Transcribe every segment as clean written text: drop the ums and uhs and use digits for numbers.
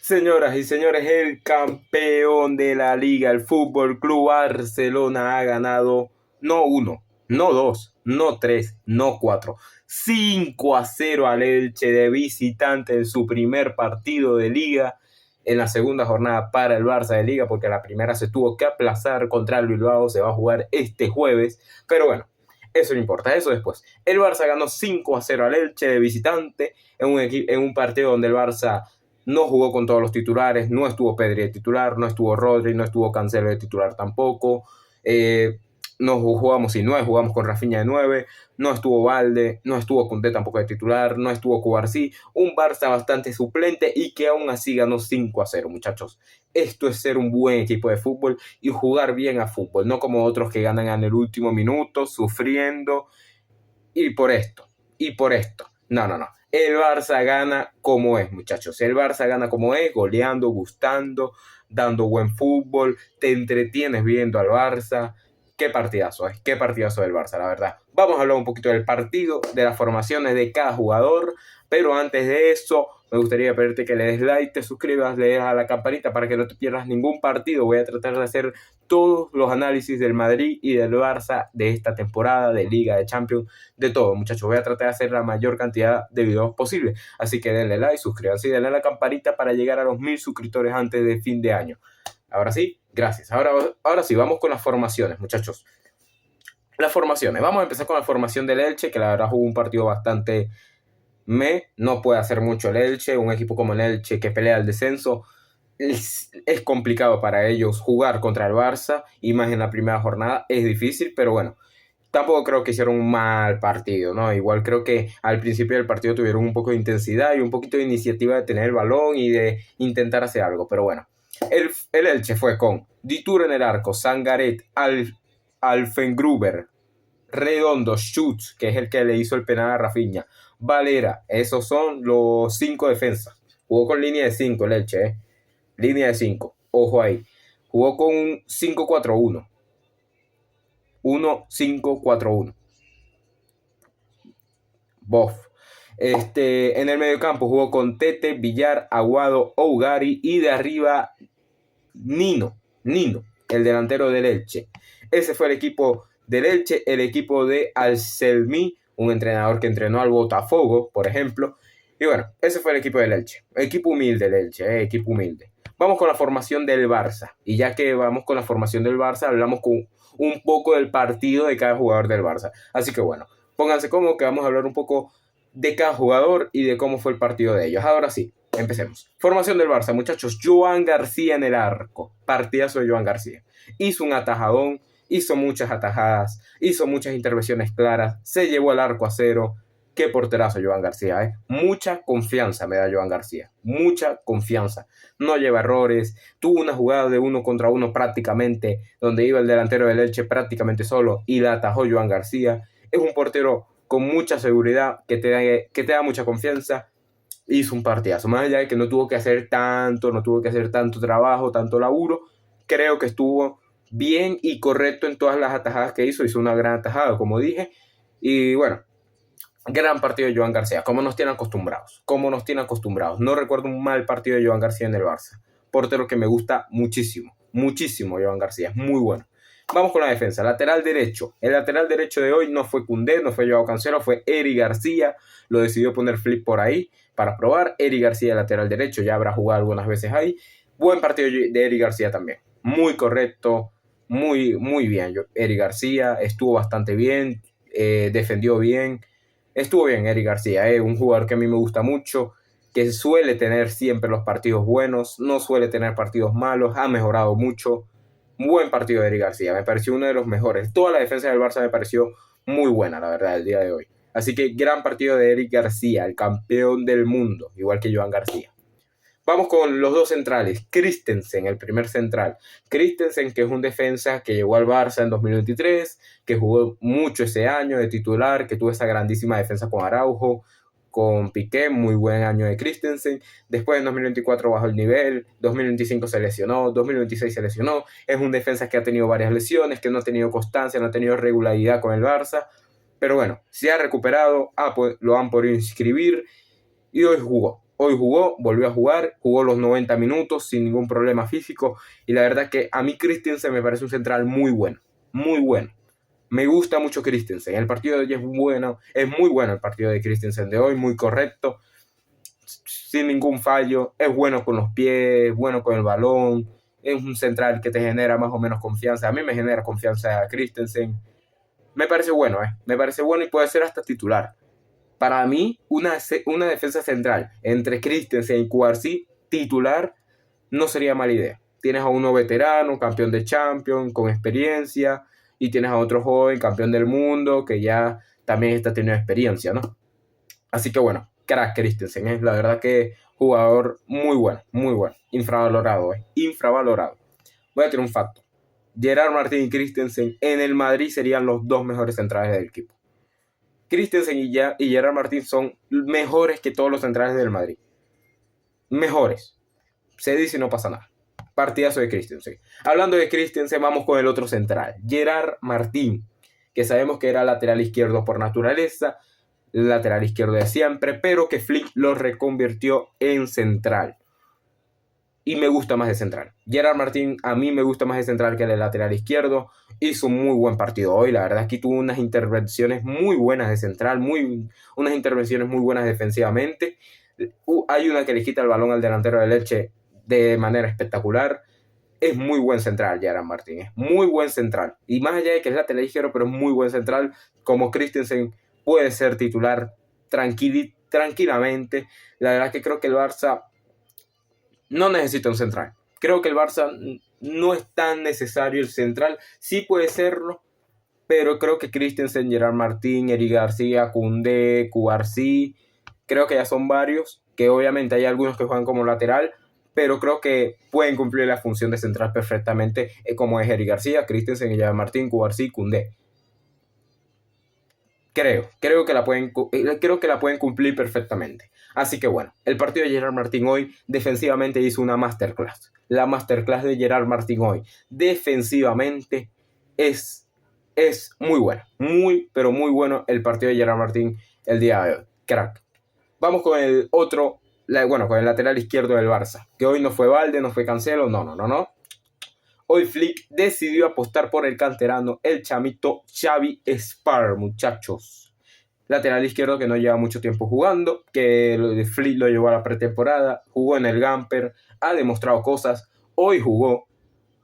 Señoras y señores, el campeón de la liga, el Fútbol Club Barcelona, ha ganado no uno, no dos, no tres, no cuatro, 5-0 al Elche de visitante en su primer partido de liga, en la segunda jornada para el Barça de liga, porque la primera se tuvo que aplazar contra el Bilbao, se va a jugar este jueves, pero bueno, eso no importa, eso después. El Barça ganó 5-0 al Elche de visitante en un partido donde el Barça no jugó con todos los titulares, no estuvo Pedri de titular, no estuvo Rodri, no estuvo Cancelo de titular tampoco. No jugamos y nueve, jugamos con Rafinha de 9, no estuvo Valde, no estuvo Koundé tampoco de titular, no estuvo Cubarsí, un Barça bastante suplente y que aún así ganó 5-0, muchachos. Esto es ser un buen equipo de fútbol y jugar bien a fútbol, no como otros que ganan en el último minuto, sufriendo, y por esto, y por esto. No, no, no. El Barça gana como es, muchachos. El Barça gana como es, goleando, gustando, dando buen fútbol, te entretienes viendo al Barça. Qué partidazo es, qué partidazo del Barça, la verdad. Vamos a hablar un poquito del partido, de las formaciones de cada jugador, pero antes de eso, me gustaría pedirte que le des like, te suscribas, le des a la campanita para que no te pierdas ningún partido. Voy a tratar de hacer todos los análisis del Madrid y del Barça de esta temporada, de Liga, de Champions, de todo, muchachos. Voy a tratar de hacer la mayor cantidad de videos posible. Así que denle like, suscríbanse y denle a la campanita para llegar a los 1000 suscriptores antes de fin de año. Ahora sí, gracias. Ahora sí, vamos con las formaciones, muchachos. Las formaciones. Vamos a empezar con la formación del Elche, que la verdad jugó un partido bastante no puede hacer mucho el Elche. Un equipo como el Elche que pelea el descenso, es complicado para ellos jugar contra el Barça, y más en la primera jornada es difícil, pero bueno, tampoco creo que hicieron un mal partido, ¿no? Igual creo que al principio del partido tuvieron un poco de intensidad y un poquito de iniciativa de tener el balón y de intentar hacer algo, pero bueno. El Elche fue con Ditur en el arco, Sangaret, Alfengruber, Redondo, Schutz, que es el que le hizo el penal a Rafinha, Valera. Esos son los 5 defensas. Jugó con línea de 5 el Elche, línea de 5, ojo ahí. Jugó con un 5-4-1. 1-5-4-1. Bof. En el mediocampo jugó con Tete, Villar, Aguado, Ougari, y de arriba Nino, el delantero del Elche. Ese fue el equipo del Elche, el equipo de Anselmi, un entrenador que entrenó al Botafogo, por ejemplo. Y bueno, ese fue el equipo del Elche. Equipo humilde el Elche, equipo humilde. Vamos con la formación del Barça. Y ya que vamos con la formación del Barça, hablamos con un poco del partido de cada jugador del Barça. Así que bueno, pónganse cómodos que vamos a hablar un poco de cada jugador y de cómo fue el partido de ellos. Ahora sí, empecemos. Formación del Barça, muchachos. Joan García en el arco. Partidazo de Joan García. Hizo un atajadón, hizo muchas atajadas, hizo muchas intervenciones claras, se llevó el arco a cero. Qué porterazo Joan García, ¿eh? Mucha confianza me da Joan García. Mucha confianza. No lleva errores. Tuvo una jugada de 1 contra 1 prácticamente, donde iba el delantero del Elche prácticamente solo y la atajó Joan García. Es un portero con mucha seguridad, que te da mucha confianza. Hizo un partidazo, más allá de que no tuvo que hacer tanto trabajo, tanto laburo. Creo que estuvo bien y correcto en todas las atajadas que hizo una gran atajada, como dije, y bueno, gran partido de Joan García, como nos tienen acostumbrados, no recuerdo un mal partido de Joan García en el Barça. Portero que me gusta muchísimo, muchísimo. Joan García es muy bueno. Vamos con la defensa. Lateral derecho. El lateral derecho de hoy no fue Koundé, no fue Joao Cancelo, fue Eric García. Lo decidió poner Flip por ahí para probar. Eric García, lateral derecho, ya habrá jugado algunas veces ahí. Buen partido de Eric García también. Muy correcto, muy bien. Eric García estuvo bastante bien, defendió bien. Estuvo bien Eric García, un jugador que a mí me gusta mucho, que suele tener siempre los partidos buenos, no suele tener partidos malos, ha mejorado mucho. Buen partido de Eric García, me pareció uno de los mejores. Toda la defensa del Barça me pareció muy buena, la verdad, el día de hoy. Así que gran partido de Eric García, el campeón del mundo, igual que Joan García. Vamos con los dos centrales. Christensen, el primer central. Christensen, que es un defensa que llegó al Barça en 2023, que jugó mucho ese año de titular, que tuvo esa grandísima defensa con Araujo, con Piqué, muy buen año de Christensen. Después en 2024 bajó el nivel, 2025 se lesionó, 2026 se lesionó. Es un defensa que ha tenido varias lesiones, que no ha tenido constancia, no ha tenido regularidad con el Barça. Pero bueno, se ha recuperado, lo han podido inscribir y hoy Hoy jugó, volvió a jugar, jugó los 90 minutos sin ningún problema físico. Y la verdad que a mí Christensen me parece un central muy bueno, muy bueno. Me gusta mucho Christensen. El partido de hoy es bueno, es muy bueno el partido de Christensen de hoy, muy correcto, sin ningún fallo. Es bueno con los pies, bueno con el balón. Es un central que te genera más o menos confianza. A mí me genera confianza Christensen. Me parece bueno, me parece bueno y puede ser hasta titular. Para mí, una defensa central entre Christensen y Cubarsí titular no sería mala idea. Tienes a uno veterano, campeón de Champions, con experiencia, y tienes a otro joven, campeón del mundo, que ya también está teniendo experiencia, ¿no? Así que bueno, crack Christensen, es la verdad que jugador muy bueno, infravalorado, infravalorado. Voy a tener un facto. Gerard Martín y Christensen en el Madrid serían los dos mejores centrales del equipo. Christensen y Gerard Martín son mejores que todos los centrales del Madrid. Mejores. Se dice y no pasa nada. Partidazo de Christensen. Hablando de Christensen, vamos con el otro central. Gerard Martín, que sabemos que era lateral izquierdo por naturaleza, lateral izquierdo de siempre, pero que Flick lo reconvirtió en central. Y me gusta más de central. Gerard Martín a mí me gusta más de central que de lateral izquierdo. Hizo un muy buen partido hoy. La verdad es que tuvo unas intervenciones muy buenas de central. Unas intervenciones muy buenas defensivamente. Hay una que le quita el balón al delantero de Elche de manera espectacular. Es muy buen central Gerard Martín. Es muy buen central. Y más allá de que es lateral izquierdo, pero es muy buen central. Como Christensen puede ser titular tranquilamente. La verdad es que creo que el Barça no necesita un central. Creo que el Barça no es tan necesario el central. Sí puede serlo, pero creo que Christensen, Gerard Martín, Eric García, Koundé, Cubarsí, creo que ya son varios, que obviamente hay algunos que juegan como lateral, pero creo que pueden cumplir la función de central perfectamente, como es Eric García, Christensen, Gerard Martín, Cubarsí, Koundé. Creo que la pueden cumplir perfectamente. Así que bueno, el partido de Gerard Martín hoy defensivamente hizo una masterclass. La masterclass de Gerard Martín hoy defensivamente es muy buena. Pero muy bueno el partido de Gerard Martín el día de hoy. Crack. Vamos con el otro, con el lateral izquierdo del Barça. Que hoy no fue Valde, no fue Cancelo, no. Hoy Flick decidió apostar por el canterano, el chamito Xavi Espar, muchachos. Lateral izquierdo que no lleva mucho tiempo jugando, que Flick lo llevó a la pretemporada, jugó en el Gamper, ha demostrado cosas. Hoy jugó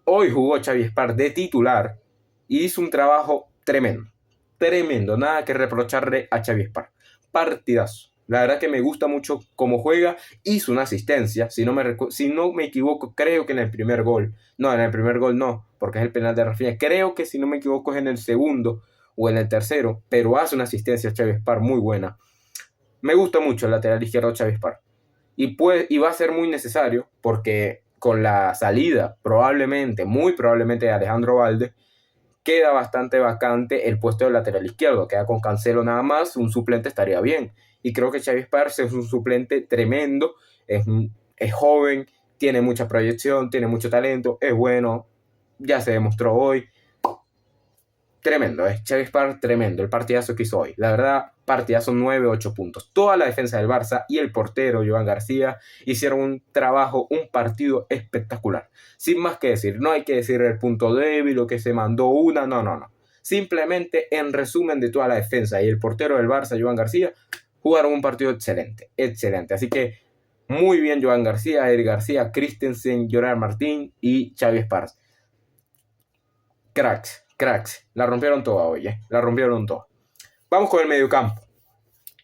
Xavi Espar de titular y hizo un trabajo tremendo, nada que reprocharle a Xavi Espar. Partidazo. La verdad que me gusta mucho cómo juega. Hizo una asistencia, si no me equivoco, creo que en el primer gol. No, en el primer gol no, porque es el penal de Rafinha. Creo que si no me equivoco es en el segundo o en el tercero, pero hace una asistencia Xavi Espar muy buena. Me gusta mucho el lateral izquierdo Xavi Espar. Y va a ser muy necesario, porque con la salida muy probablemente de Alejandro Valde, queda bastante vacante el puesto de lateral izquierdo. Queda con Cancelo nada más, un suplente estaría bien. Y creo que Xavi Espar es un suplente tremendo, es joven, tiene mucha proyección, tiene mucho talento, es bueno, ya se demostró hoy. Tremendo, Xavi Espar tremendo, el partidazo que hizo hoy. La verdad, partidazo 9-8 puntos. Toda la defensa del Barça y el portero Joan García hicieron un partido espectacular. Sin más que decir, no hay que decir el punto débil o que se mandó una, no. Simplemente en resumen de toda la defensa y el portero del Barça, Joan García, jugaron un partido excelente. Así que muy bien Joan García, Eric García, Christensen, Gerard Martín y Xavi Espar. Cracks. La rompieron toda hoy, La rompieron toda. Vamos con el mediocampo.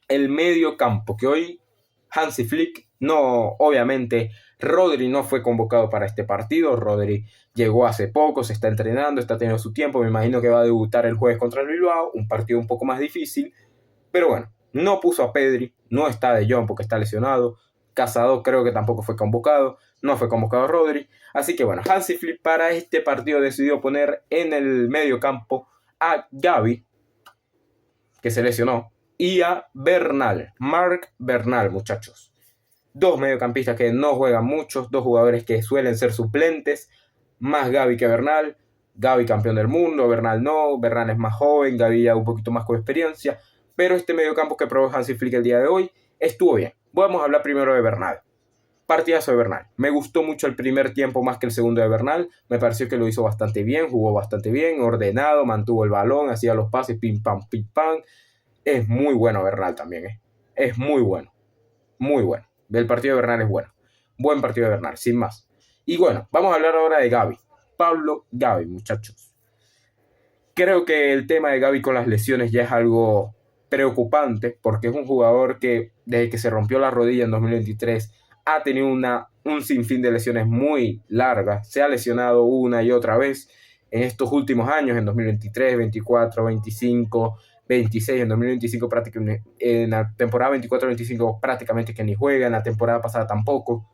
El mediocampo, que hoy Hansi Flick, obviamente Rodri no fue convocado para este partido. Rodri llegó hace poco, se está entrenando, está teniendo su tiempo. Me imagino que va a debutar el jueves contra el Bilbao, un partido un poco más difícil. Pero bueno, no puso a Pedri, no está De Jong porque está lesionado. Casado creo que tampoco fue convocado, no fue convocado Rodri. Así que bueno, Hansi Flick para este partido decidió poner en el medio campo a Gavi, que se lesionó, y a Marc Bernal, muchachos. Dos mediocampistas que no juegan muchos, dos jugadores que suelen ser suplentes, más Gavi que Bernal. Gavi campeón del mundo, Bernal no, Bernal es más joven, Gavi ya un poquito más con experiencia. Pero este mediocampo que probó Hansi Flick el día de hoy estuvo bien. Vamos a hablar primero de Bernal. Partidazo de Bernal. Me gustó mucho el primer tiempo más que el segundo de Bernal. Me pareció que lo hizo bastante bien, jugó bastante bien, ordenado, mantuvo el balón, hacía los pases, pim pam, pim pam. Es muy bueno Bernal también, ¿eh? Es muy bueno. Muy bueno. El partido de Bernal es bueno. Buen partido de Bernal, sin más. Y bueno, vamos a hablar ahora de Gavi. Pablo Gavi, muchachos. Creo que el tema de Gavi con las lesiones ya es algo preocupante porque es un jugador que desde que se rompió la rodilla en 2023 ha tenido un sinfín de lesiones muy largas. Se ha lesionado una y otra vez en estos últimos años, en 2023, 24, 25, 26, en 2025 prácticamente, en la temporada 24-25 prácticamente que ni juega, en la temporada pasada tampoco.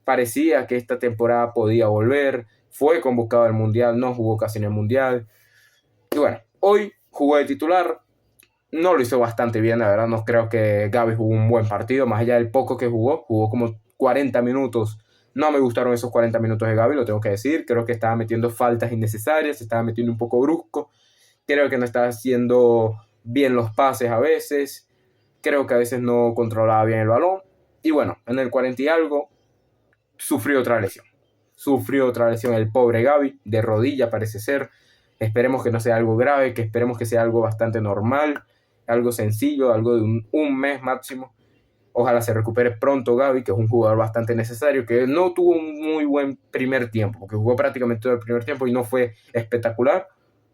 Parecía que esta temporada podía volver, fue convocado al Mundial, no jugó casi en el Mundial. Y bueno, hoy jugó de titular, no lo hizo bastante bien, la verdad. No creo que Gavi jugó un buen partido, más allá del poco que jugó como 40 minutos. No me gustaron esos 40 minutos de Gavi, lo tengo que decir. Creo que estaba metiendo faltas innecesarias, se estaba metiendo un poco brusco. Creo que no estaba haciendo bien los pases a veces. Creo que a veces no controlaba bien el balón. Y bueno, en el 40 y algo, sufrió otra lesión. Sufrió otra lesión el pobre Gavi, de rodilla parece ser. Esperemos que no sea algo grave, que esperemos que sea algo bastante normal, algo sencillo, algo de un mes máximo. Ojalá se recupere pronto Gavi, que es un jugador bastante necesario, que no tuvo un muy buen primer tiempo, porque jugó prácticamente todo el primer tiempo y no fue espectacular,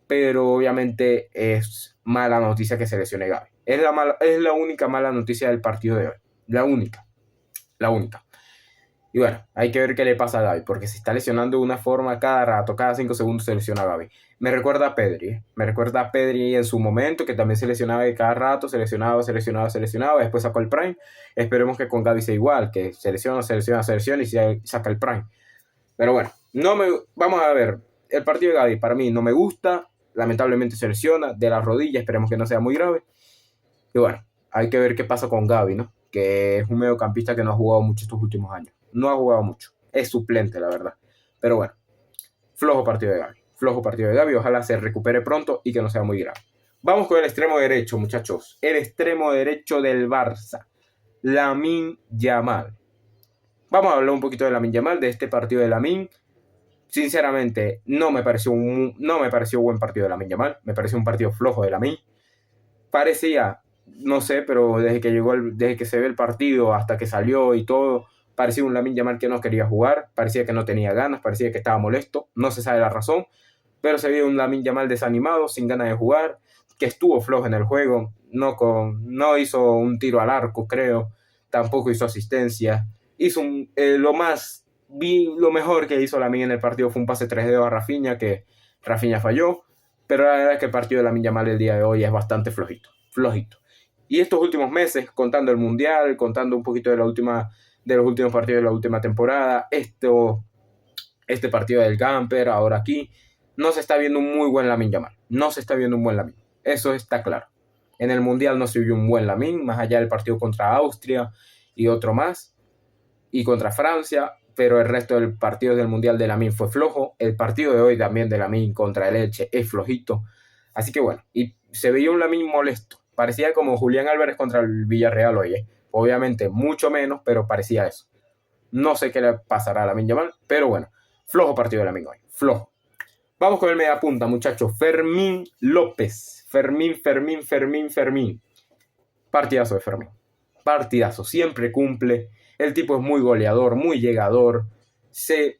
pero obviamente es mala noticia que se lesione Gavi. Es la única mala noticia del partido de hoy. La única. Y bueno, hay que ver qué le pasa a Gavi, porque se está lesionando de una forma cada rato, cada 5 segundos se lesiona a Gavi. Me recuerda a Pedri en su momento, que también se lesionaba de cada rato, se lesionaba, después sacó el Prime. Esperemos que con Gavi sea igual, que se lesiona y saca el Prime. Pero bueno, vamos a ver, el partido de Gavi para mí no me gusta, lamentablemente se lesiona de la rodilla, esperemos que no sea muy grave. Y bueno, hay que ver qué pasa con Gavi, ¿no? Que es un mediocampista que no ha jugado mucho estos últimos años. No ha jugado mucho. Es suplente, la verdad. Pero bueno, flojo partido de Gavi. Ojalá se recupere pronto y que no sea muy grave. Vamos con el extremo derecho, muchachos. El extremo derecho del Barça. Lamine Yamal. Vamos a hablar un poquito de Lamine Yamal, de este partido de Lamine. Sinceramente, no me pareció buen partido de Lamine Yamal. Me pareció un partido flojo de Lamine. Parecía, no sé, pero desde que se ve el partido hasta que salió y todo, parecía un Lamine Yamal que no quería jugar, parecía que no tenía ganas, parecía que estaba molesto, no se sabe la razón, pero se vio un Lamine Yamal desanimado, sin ganas de jugar, que estuvo flojo en el juego, no hizo un tiro al arco, creo, tampoco hizo asistencia, lo mejor que hizo Lamine en el partido fue un pase 3D a Rafinha, que Rafinha falló, pero la verdad es que el partido de Lamine Yamal el día de hoy es bastante flojito. Y estos últimos meses, contando el Mundial, contando un poquito de los últimos partidos de la última temporada, este partido del Camper, ahora aquí, no se está viendo un muy buen Lamine Yamal. No se está viendo un buen Lamine. Eso está claro. En el Mundial no se vio un buen Lamine, más allá del partido contra Austria y otro más, y contra Francia, pero el resto del partido del Mundial de Lamine fue flojo. El partido de hoy también de Lamine contra el Elche es flojito. Así que bueno, y se veía un Lamine molesto. Parecía como Julián Álvarez contra el Villarreal hoy. Obviamente mucho menos, pero parecía eso. No sé qué le pasará a Lamine Yamal, pero bueno, flojo partido de Lamine hoy, flojo. Vamos con el mediapunta, muchachos. Fermín López. Fermín. Partidazo de Fermín. Partidazo, siempre cumple. El tipo es muy goleador, muy llegador. Se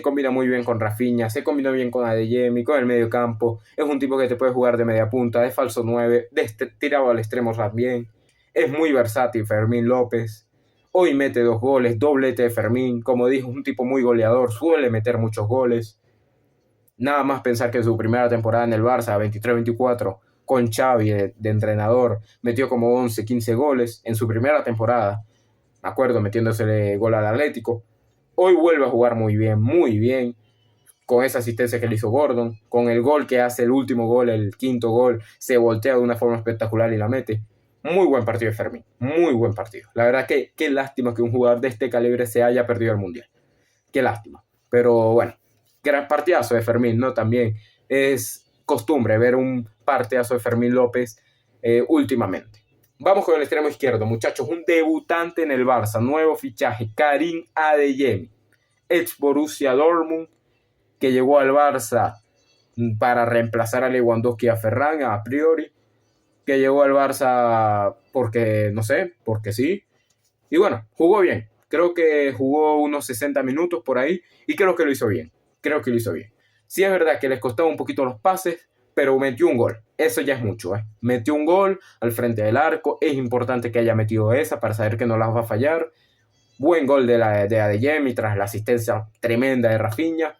combina muy bien con Rafinha, se combina bien con Adeyemi, con el medio campo. Es un tipo que te puede jugar de media punta, de falso 9, tirado al extremo también. Es muy versátil Fermín López. Hoy mete 2 goles, doblete de Fermín. Como dijo, un tipo muy goleador, suele meter muchos goles. Nada más pensar que en su primera temporada en el Barça, 23-24, con Xavi de entrenador, metió como 11, 15 goles en su primera temporada. Me acuerdo metiéndosele gol al Atlético. Hoy vuelve a jugar muy bien, con esa asistencia que le hizo Gordon, con el gol que hace, el último gol, el quinto gol, se voltea de una forma espectacular y la mete. Muy buen partido de Fermín, muy buen partido. La verdad que qué lástima que un jugador de este calibre se haya perdido el Mundial. Qué lástima. Pero bueno, gran partidazo de Fermín, ¿no? También es costumbre ver un partidazo de Fermín López últimamente. Vamos con el extremo izquierdo, muchachos. Un debutante en el Barça, nuevo fichaje, Karim Adeyemi, ex Borussia Dortmund, que llegó al Barça para reemplazar a Lewandowski y a Ferran, a priori, que llegó al Barça porque, no sé, porque sí. Y bueno, jugó bien. Creo que jugó unos 60 minutos por ahí y creo que lo hizo bien. Creo que lo hizo bien. Sí es verdad que les costaba un poquito los pases, pero metió un gol. Eso ya es mucho, ¿eh? Metió un gol al frente del arco. Es importante que haya metido esa para saber que no las va a fallar. Buen gol de Adeyemi tras la asistencia tremenda de Rafinha.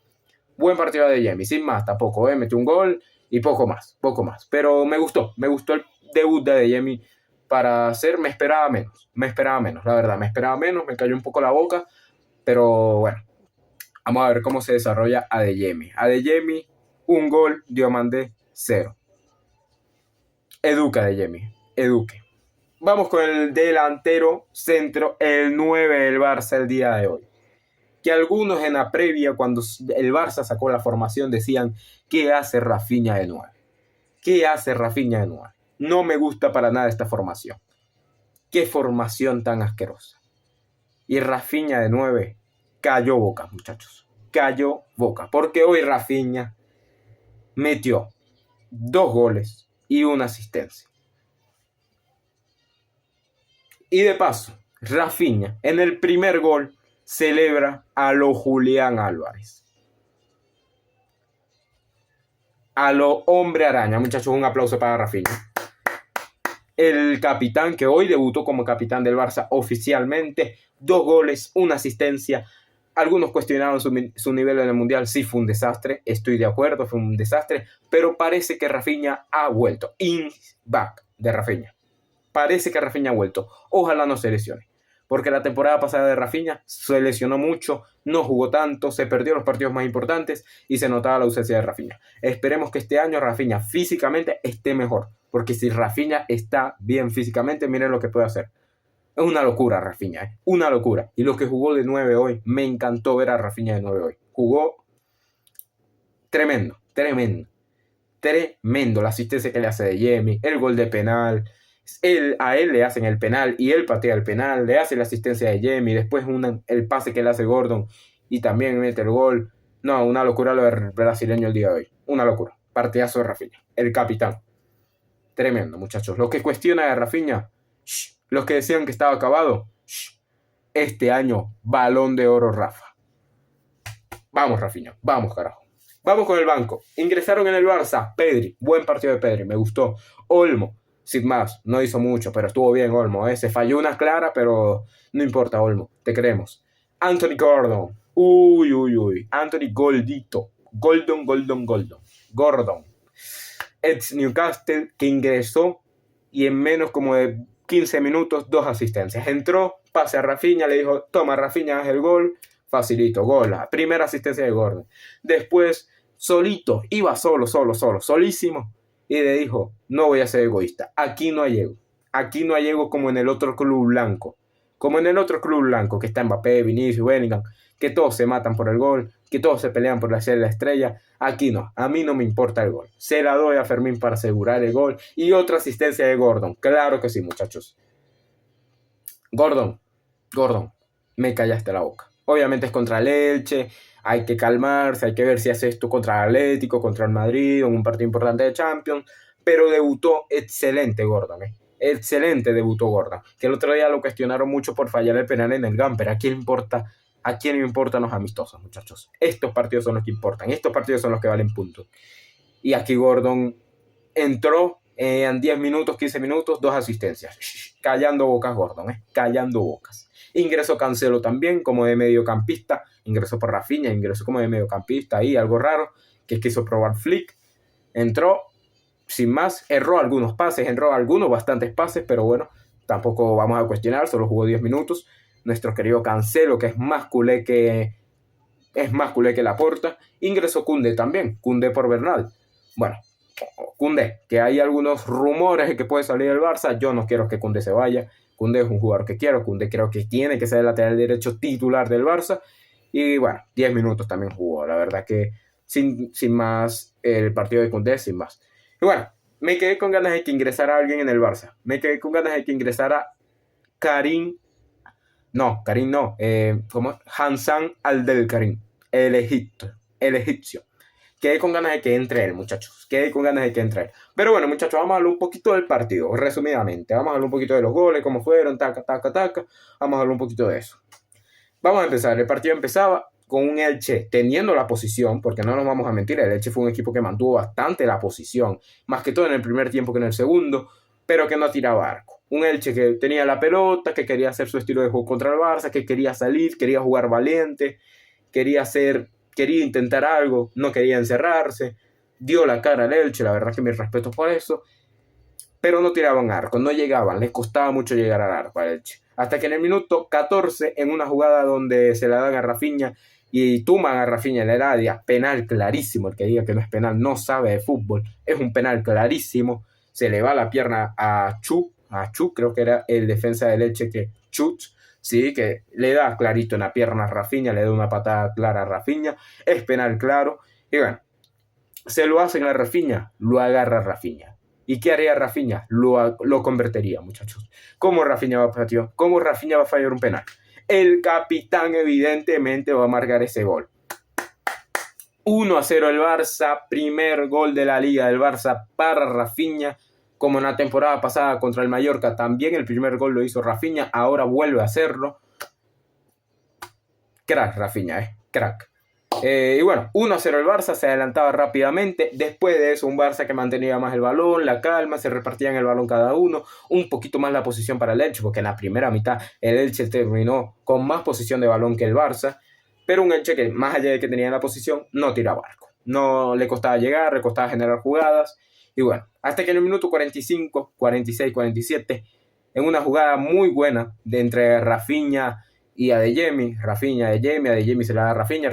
Buen partido de Adeyemi, sin más tampoco, ¿eh? Metió un gol y poco más. Pero me gustó el debut de Adeyemi para hacer, me esperaba menos, la verdad, me esperaba menos, me cayó un poco la boca, pero bueno, vamos a ver cómo se desarrolla Adeyemi. Adeyemi, un gol, Diomandé, 0. Educa Adeyemi, eduque. Vamos con el delantero centro, el 9 del Barça el día de hoy. Que algunos en la previa, cuando el Barça sacó la formación, decían, ¿qué hace Rafinha de 9? ¿Qué hace Rafinha de 9? No me gusta para nada esta formación. Qué formación tan asquerosa. Y Rafinha de 9 cayó boca, muchachos. Cayó boca. Porque hoy Rafinha metió 2 goles y 1 asistencia. Y de paso, Rafinha en el primer gol celebra a lo Julián Álvarez. A lo hombre araña. Muchachos, un aplauso para Rafinha. El capitán que hoy debutó como capitán del Barça oficialmente. 2 goles, 1 asistencia. Algunos cuestionaron su nivel en el Mundial. Sí, fue un desastre. Estoy de acuerdo, fue un desastre. Pero parece que Rafinha ha vuelto. Back de Rafinha. Parece que Rafinha ha vuelto. Ojalá no se lesione. Porque la temporada pasada de Rafinha se lesionó mucho, no jugó tanto, se perdió los partidos más importantes y se notaba la ausencia de Rafinha. Esperemos que este año Rafinha físicamente esté mejor. Porque si Rafinha está bien físicamente, miren lo que puede hacer. Es una locura Rafinha, ¿eh? Una locura. Y lo que jugó de 9 hoy, me encantó ver a Rafinha de 9 hoy. Jugó tremendo. La asistencia que le hace de Adeyemi, el gol de penal. A él le hacen el penal y él patea el penal, le hace la asistencia de Adeyemi, después el pase que le hace Gordon y también mete el gol. No, una locura lo del brasileño el día de hoy. Una locura. Partidazo de Rafinha, el capitán. Tremendo, muchachos. Los que cuestionan a Rafinha, los que decían que estaba acabado, este año, Balón de Oro Rafa. Vamos, Rafinha, vamos, carajo. Vamos con el banco. Ingresaron en el Barça Pedri, buen partido de Pedri, me gustó. Olmo, sin más, no hizo mucho, pero estuvo bien Olmo, ¿eh? Se falló una clara, pero no importa, Olmo, te queremos. Anthony Gordon, Anthony Goldito, Gordon, ex Newcastle, que ingresó y en menos como de 15 minutos, 2 asistencias. Entró, pase a Rafinha, le dijo, toma Rafinha, haz el gol, facilito, gol, la primera asistencia de Gordon. Después, solito, iba solísimo, y le dijo, no voy a ser egoísta, aquí no hay ego como en el otro club blanco, que está Mbappé, Vinicius, Bellingham, que todos se matan por el gol, que todos se pelean por ser la estrella. Aquí no, a mí no me importa el gol, se la doy a Fermín para asegurar el gol, y otra asistencia de Gordon, claro que sí, muchachos. Gordon, me callaste la boca. Obviamente es contra el Elche, hay que calmarse, hay que ver si hace esto contra el Atlético, contra el Madrid, en un partido importante de Champions, pero debutó excelente Gordon, excelente debutó Gordon, que el otro día lo cuestionaron mucho por fallar el penal en el Gamper. ¿A quién le importan los amistosos, muchachos? Estos partidos son los que importan, estos partidos son los que valen puntos. Y aquí Gordon entró en 10 minutos, 15 minutos, 2 asistencias. Callando bocas Gordon, callando bocas. Ingresó Cancelo también como de mediocampista, ingresó por Rafinha, ingresó como de mediocampista ahí, algo raro, que quiso probar Flick. Entró sin más, erró bastantes pases, pero bueno, tampoco vamos a cuestionar, solo jugó 10 minutos. Nuestro querido Cancelo, que es más culé que Laporta. Ingresó Koundé también, Koundé por Bernal. Bueno, Koundé, que hay algunos rumores de que puede salir del Barça. Yo no quiero que Koundé se vaya. Koundé es un jugador que quiero. Koundé creo que tiene que ser el lateral derecho titular del Barça. Y bueno, 10 minutos también jugó. La verdad que sin más el partido de Koundé, sin más. Y bueno, me quedé con ganas de que ingresara alguien en el Barça. Me quedé con ganas de que ingresara Karim no, ¿cómo? Hassan Abdelkarim, el egipcio. Quedé con ganas de que entre él, muchachos. Quedé con ganas de que entre él. Pero bueno, muchachos, vamos a hablar un poquito del partido, resumidamente. Vamos a hablar un poquito de los goles, cómo fueron, taca, taca, taca. Vamos a hablar un poquito de eso. Vamos a empezar. El partido empezaba con un Elche teniendo la posición, porque no nos vamos a mentir, el Elche fue un equipo que mantuvo bastante la posición, más que todo en el primer tiempo que en el segundo, pero que no tiraba arco. Un Elche que tenía la pelota, que quería hacer su estilo de juego contra el Barça, que quería salir, quería jugar valiente, quería intentar algo, no quería encerrarse, dio la cara al Elche, la verdad que mis respetos por eso, pero no tiraban arco, no llegaban, les costaba mucho llegar al arco al Elche. Hasta que en el minuto 14, en una jugada donde se la dan a Rafinha y tuman a Rafinha en el área, penal clarísimo, el que diga que no es penal no sabe de fútbol, es un penal clarísimo, se le va la pierna a Chu, creo que era el defensa del Elche que Chut, sí, que le da clarito en la pierna a Rafinha, le da una patada clara a Rafinha, es penal claro, y bueno, se lo hacen a Rafinha, lo agarra Rafinha. ¿Y qué haría Rafinha? Lo convertiría, muchachos. ¿Cómo Rafinha va a fallar un penal? El capitán evidentemente va a marcar ese gol. 1-0 el Barça, primer gol de la Liga del Barça para Rafinha. Como en la temporada pasada contra el Mallorca, también el primer gol lo hizo Rafinha, ahora vuelve a hacerlo. Crack Rafinha, crack. Y bueno, 1-0 el Barça, se adelantaba rápidamente. Después de eso, un Barça que mantenía más el balón, la calma, se repartían el balón cada uno, un poquito más la posición para el Elche, porque en la primera mitad el Elche terminó con más posición de balón que el Barça, pero un Elche que, más allá de que tenía la posición, no tiraba arco. No le costaba llegar, le costaba generar jugadas. Y bueno, hasta que en el minuto 45, 46, 47, en una jugada muy buena de entre Rafinha y Adeyemi, Adeyemi se la da a Rafinha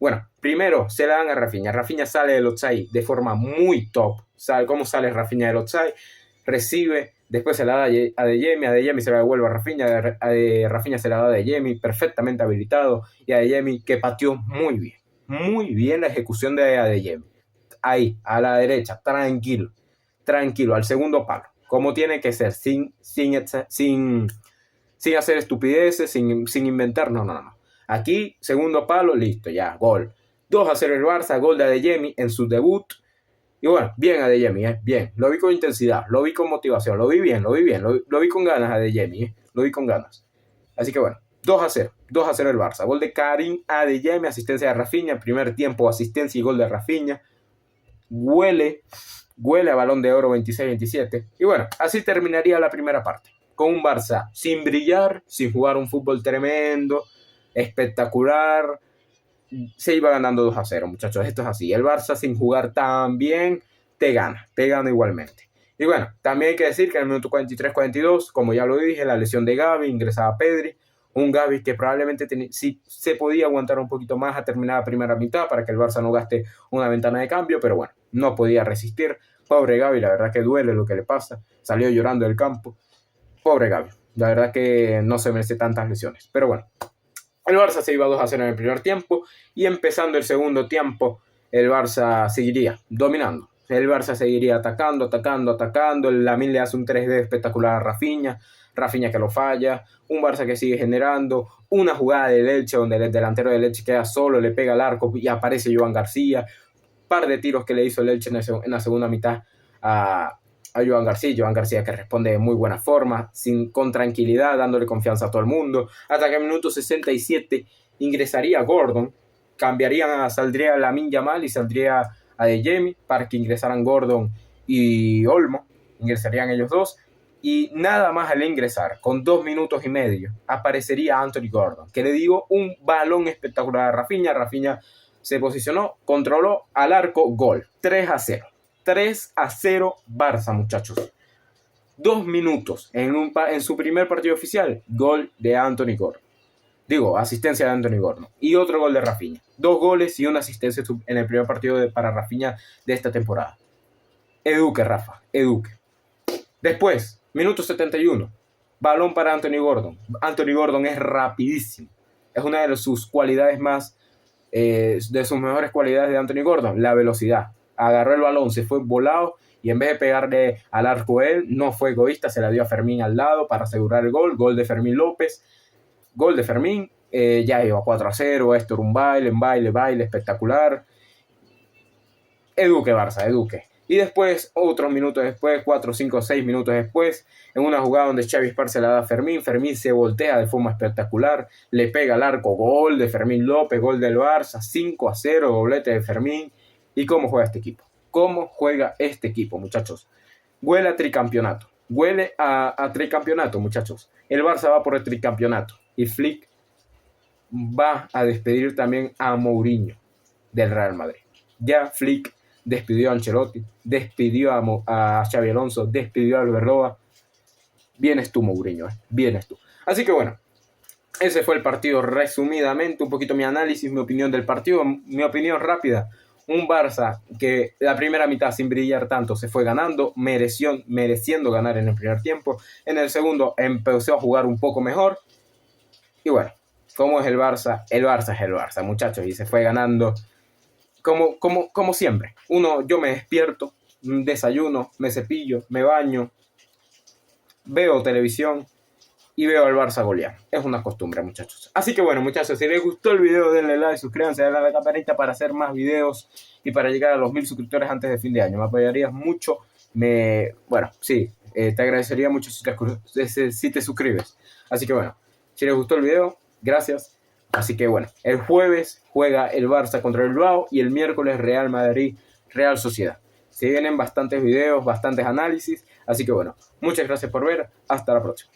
bueno, primero se la dan a Rafinha sale del offside de forma muy top, ¿sabe cómo sale Rafinha del offside? Recibe, después se la da a Adeyemi se la devuelve a Rafinha se la da a Adeyemi, perfectamente habilitado, y Adeyemi que pateó muy bien la ejecución de Adeyemi, ahí, a la derecha, tranquilo, al segundo palo, como tiene que ser, sin hacer estupideces, sin inventar, no. Aquí, segundo palo, listo, ya, gol. 2-0 el Barça, gol de Adeyemi en su debut. Y bueno, bien Adeyemi, bien. Lo vi con intensidad, lo vi con motivación, lo vi bien, lo vi con ganas Adeyemi, lo vi con ganas. Así que bueno, 2-0 el Barça. Gol de Karim Adeyemi, asistencia de Rafinha, primer tiempo, asistencia y gol de Rafinha. Huele a Balón de Oro 26-27. Y bueno, así terminaría la primera parte. Con un Barça sin brillar, sin jugar un fútbol tremendo, espectacular, se iba ganando 2-0, muchachos. Esto es así. El Barça sin jugar tan bien, te gana igualmente. Y bueno, también hay que decir que en el minuto 43-42, como ya lo dije, la lesión de Gavi, ingresaba Pedri, un Gavi que probablemente sí se podía aguantar un poquito más a terminar la primera mitad para que el Barça no gaste una ventana de cambio, pero bueno, no podía resistir. Pobre Gavi, la verdad que duele lo que le pasa. Salió llorando del campo. Pobre Gavi, la verdad que no se merece tantas lesiones. Pero bueno, el Barça se iba 2-0 en el primer tiempo y empezando el segundo tiempo, el Barça seguiría dominando. El Barça seguiría atacando. El Lamine le hace un 3D espectacular a Rafinha que lo falla. Un Barça que sigue generando. Una jugada del Elche donde el delantero del Elche queda solo, le pega al arco y aparece Joan García. Par de tiros que le hizo el Elche en la segunda mitad a Joan García que responde de muy buena forma, con tranquilidad, dándole confianza a todo el mundo, hasta que en el minuto 67 ingresaría Gordon, saldría Lamine Yamal y saldría Adeyemi para que ingresaran Gordon y Olmo, ingresarían ellos dos, y nada más al ingresar, con 2 minutos y medio, aparecería Anthony Gordon, que le digo, un balón espectacular a Rafinha se posicionó, controló al arco, gol, 3-0 Barça, muchachos. 2 minutos en su primer partido oficial, gol de Anthony Gordon. Asistencia de Anthony Gordon. Y otro gol de Rafinha. 2 goles y una asistencia en el primer partido para Rafinha de esta temporada. Eduque, Rafa, eduque. Después, minuto 71, balón para Anthony Gordon. Anthony Gordon es rapidísimo. Es una de sus cualidades de sus mejores cualidades de Anthony Gordon, la velocidad. Agarró el balón, se fue volado Y en vez de pegarle al arco él, no fue egoísta, se la dio a Fermín al lado para asegurar el gol. Gol de Fermín López. Gol de Fermín. Ya iba 4-0. Esto era un baile espectacular. Eduque Barça, eduque. Y después, otros minutos después, 4, 5, 6 minutos después, en una jugada donde Xavi Esparza la da a Fermín, Fermín se voltea de forma espectacular, le pega al arco, gol de Fermín López, gol del Barça, 5-0, doblete de Fermín. ¿Y cómo juega este equipo? ¿Cómo juega este equipo, muchachos? Huele a tricampeonato, huele a tricampeonato, muchachos. El Barça va por el tricampeonato y Flick va a despedir también a Mourinho del Real Madrid. Ya Flick despidió a Ancelotti, despidió a Xabi Alonso, despidió a Arbeloa. Vienes tú, Mourinho, vienes tú. Así que bueno, ese fue el partido resumidamente, un poquito mi análisis, mi opinión del partido, mi opinión rápida. Un Barça que la primera mitad sin brillar tanto se fue ganando, mereciendo ganar en el primer tiempo. En el segundo empezó a jugar un poco mejor. Y bueno, ¿cómo es el Barça? El Barça es el Barça, muchachos, y se fue ganando como siempre. Yo me despierto, desayuno, me cepillo, me baño, veo televisión y veo al Barça golear. Es una costumbre, muchachos. Así que bueno, muchachos, si les gustó el video, denle like, suscríbanse, denle a la campanita para hacer más videos y para llegar a los 1000 suscriptores antes de fin de año. Me apoyarías mucho. Te agradecería mucho si te suscribes. Así que bueno, si les gustó el video, gracias. Así que bueno, el jueves juega el Barça contra el Bilbao y el miércoles Real Madrid, Real Sociedad. Se vienen bastantes videos, bastantes análisis. Así que bueno, muchas gracias por ver. Hasta la próxima.